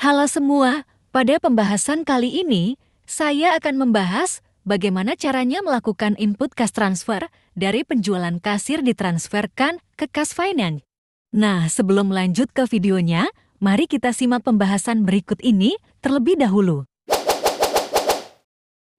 Halo semua, pada pembahasan kali ini, saya akan membahas bagaimana caranya melakukan input cash transfer dari penjualan kasir ditransferkan ke cash finance. Nah, sebelum lanjut ke videonya, mari kita simak pembahasan berikut ini terlebih dahulu.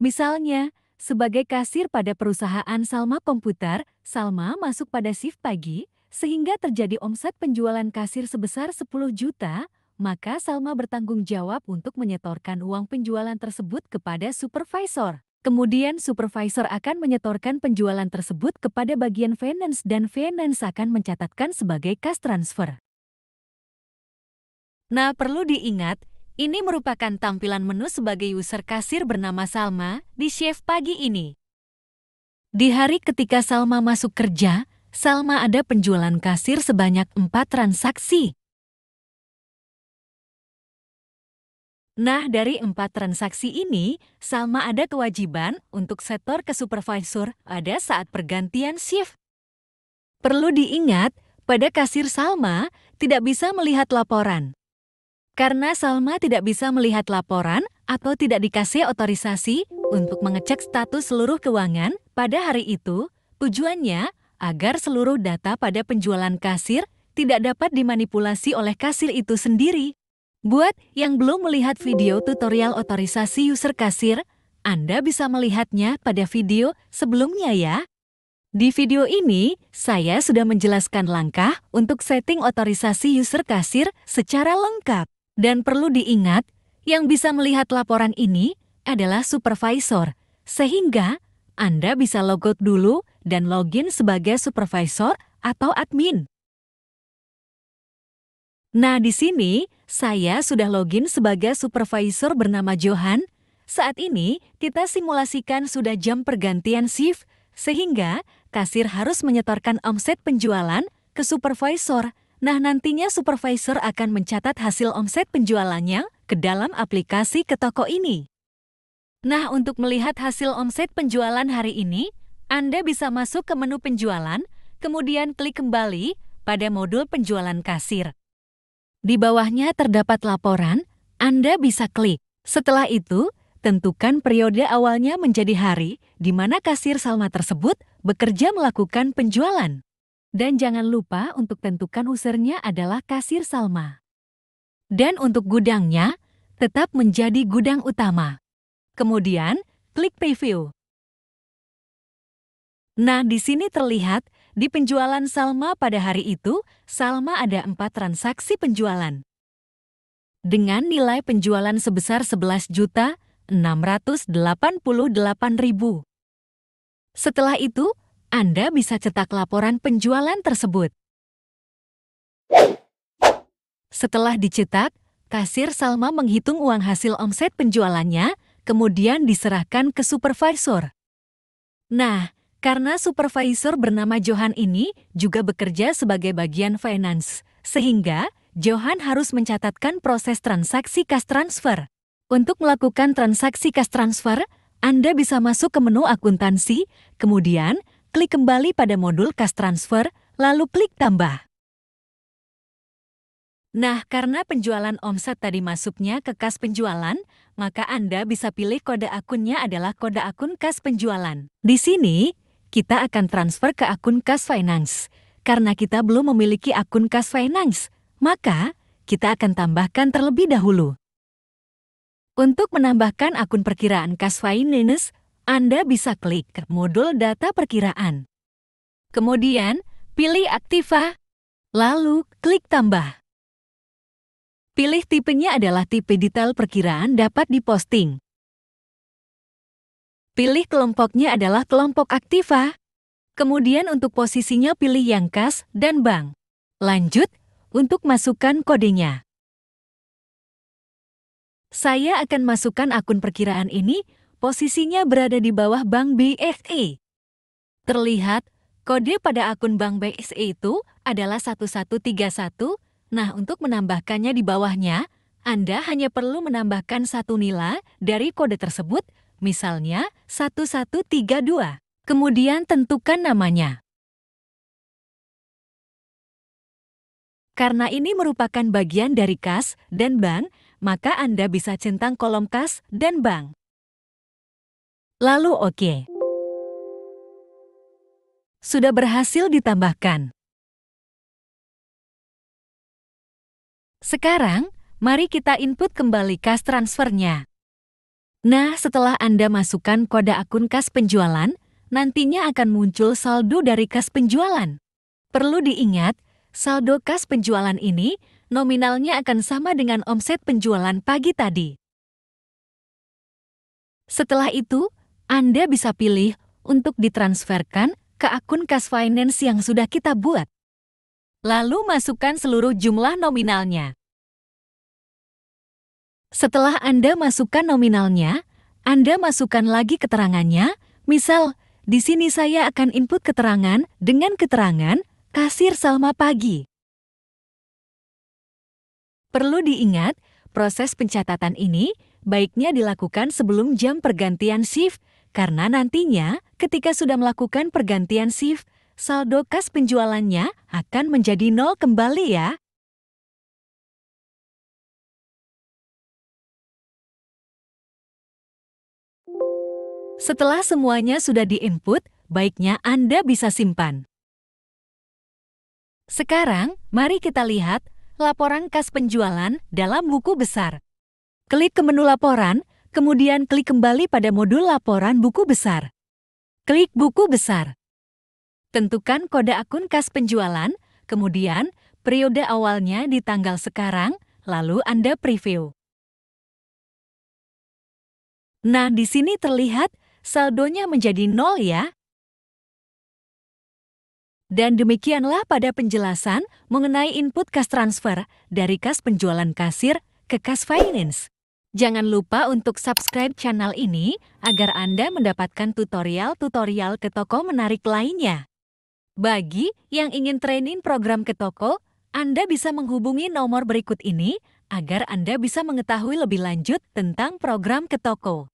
Misalnya, sebagai kasir pada perusahaan Salma Komputer, Salma masuk pada shift pagi, sehingga terjadi omset penjualan kasir sebesar 10 juta, maka Salma bertanggung jawab untuk menyetorkan uang penjualan tersebut kepada supervisor. Kemudian supervisor akan menyetorkan penjualan tersebut kepada bagian finance dan finance akan mencatatkan sebagai cash transfer. Nah, perlu diingat, ini merupakan tampilan menu sebagai user kasir bernama Salma di shift pagi ini. Di hari ketika Salma masuk kerja, Salma ada penjualan kasir sebanyak 4 transaksi. Nah, dari 4 transaksi ini, Salma ada kewajiban untuk setor ke supervisor pada saat pergantian shift. Perlu diingat, pada kasir Salma tidak bisa melihat laporan. Karena Salma tidak bisa melihat laporan atau tidak dikasih otorisasi untuk mengecek status seluruh keuangan pada hari itu, tujuannya agar seluruh data pada penjualan kasir tidak dapat dimanipulasi oleh kasir itu sendiri. Buat yang belum melihat video tutorial otorisasi user kasir, Anda bisa melihatnya pada video sebelumnya ya. Di video ini, saya sudah menjelaskan langkah untuk setting otorisasi user kasir secara lengkap. Dan perlu diingat, yang bisa melihat laporan ini adalah supervisor, sehingga Anda bisa logout dulu dan login sebagai supervisor atau admin. Nah, di sini saya sudah login sebagai supervisor bernama Johan. Saat ini, kita simulasikan sudah jam pergantian shift, sehingga kasir harus menyetorkan omset penjualan ke supervisor. Nah, nantinya supervisor akan mencatat hasil omset penjualannya ke dalam aplikasi ke toko ini. Nah, untuk melihat hasil omset penjualan hari ini, Anda bisa masuk ke menu penjualan, kemudian klik kembali pada modul penjualan kasir. Di bawahnya terdapat laporan, Anda bisa klik. Setelah itu, tentukan periode awalnya menjadi hari di mana kasir Salma tersebut bekerja melakukan penjualan. Dan jangan lupa untuk tentukan usernya adalah kasir Salma. Dan untuk gudangnya, tetap menjadi gudang utama. Kemudian, klik preview. Nah, di sini terlihat di penjualan Salma pada hari itu, Salma ada 4 transaksi penjualan. Dengan nilai penjualan sebesar 11.688.000. Setelah itu, Anda bisa cetak laporan penjualan tersebut. Setelah dicetak, kasir Salma menghitung uang hasil omset penjualannya, kemudian diserahkan ke supervisor. Nah, karena supervisor bernama Johan ini juga bekerja sebagai bagian finance, sehingga Johan harus mencatatkan proses transaksi cash transfer. Untuk melakukan transaksi cash transfer, Anda bisa masuk ke menu akuntansi, kemudian klik kembali pada modul cash transfer, lalu klik tambah. Nah, karena penjualan omset tadi masuknya ke kas penjualan, maka Anda bisa pilih kode akunnya adalah kode akun kas penjualan. Di sini, kita akan transfer ke akun kas finance. Karena kita belum memiliki akun kas finance, maka kita akan tambahkan terlebih dahulu. Untuk menambahkan akun perkiraan kas finance, Anda bisa klik ke modul data perkiraan. Kemudian, pilih aktiva, lalu klik tambah. Pilih tipenya adalah tipe detail perkiraan dapat diposting. Pilih kelompoknya adalah kelompok aktiva. Kemudian untuk posisinya pilih yang kas dan bank. Lanjut, untuk masukkan kodenya. Saya akan masukkan akun perkiraan ini, posisinya berada di bawah Bank BSE. Terlihat, kode pada akun Bank BSE itu adalah 1131. Nah, untuk menambahkannya di bawahnya, Anda hanya perlu menambahkan satu nilai dari kode tersebut, misalnya 1132. Kemudian tentukan namanya. Karena ini merupakan bagian dari kas dan bank, maka Anda bisa centang kolom kas dan bank. Lalu oke. Sudah berhasil ditambahkan. Sekarang, mari kita input kembali kas transfernya. Nah, setelah Anda masukkan kode akun kas penjualan, nantinya akan muncul saldo dari kas penjualan. Perlu diingat, saldo kas penjualan ini nominalnya akan sama dengan omset penjualan pagi tadi. Setelah itu, Anda bisa pilih untuk ditransferkan ke akun kas finance yang sudah kita buat. Lalu masukkan seluruh jumlah nominalnya. Setelah Anda masukkan nominalnya, Anda masukkan lagi keterangannya. Misal, di sini saya akan input keterangan dengan keterangan kasir Salma pagi. Perlu diingat, proses pencatatan ini baiknya dilakukan sebelum jam pergantian shift, karena nantinya ketika sudah melakukan pergantian shift, saldo kas penjualannya akan menjadi 0 kembali ya. Setelah semuanya sudah diinput, baiknya Anda bisa simpan. Sekarang, mari kita lihat laporan kas penjualan dalam buku besar. Klik ke menu laporan, kemudian klik kembali pada modul laporan buku besar. Klik buku besar. Tentukan kode akun kas penjualan, kemudian periode awalnya di tanggal sekarang, lalu Anda preview. Nah, di sini terlihat saldonya menjadi 0 ya. Dan demikianlah pada penjelasan mengenai input kas transfer dari kas penjualan kasir ke kas finance. Jangan lupa untuk subscribe channel ini agar Anda mendapatkan tutorial-tutorial ke toko menarik lainnya. Bagi yang ingin training program ke toko, Anda bisa menghubungi nomor berikut ini agar Anda bisa mengetahui lebih lanjut tentang program ke toko.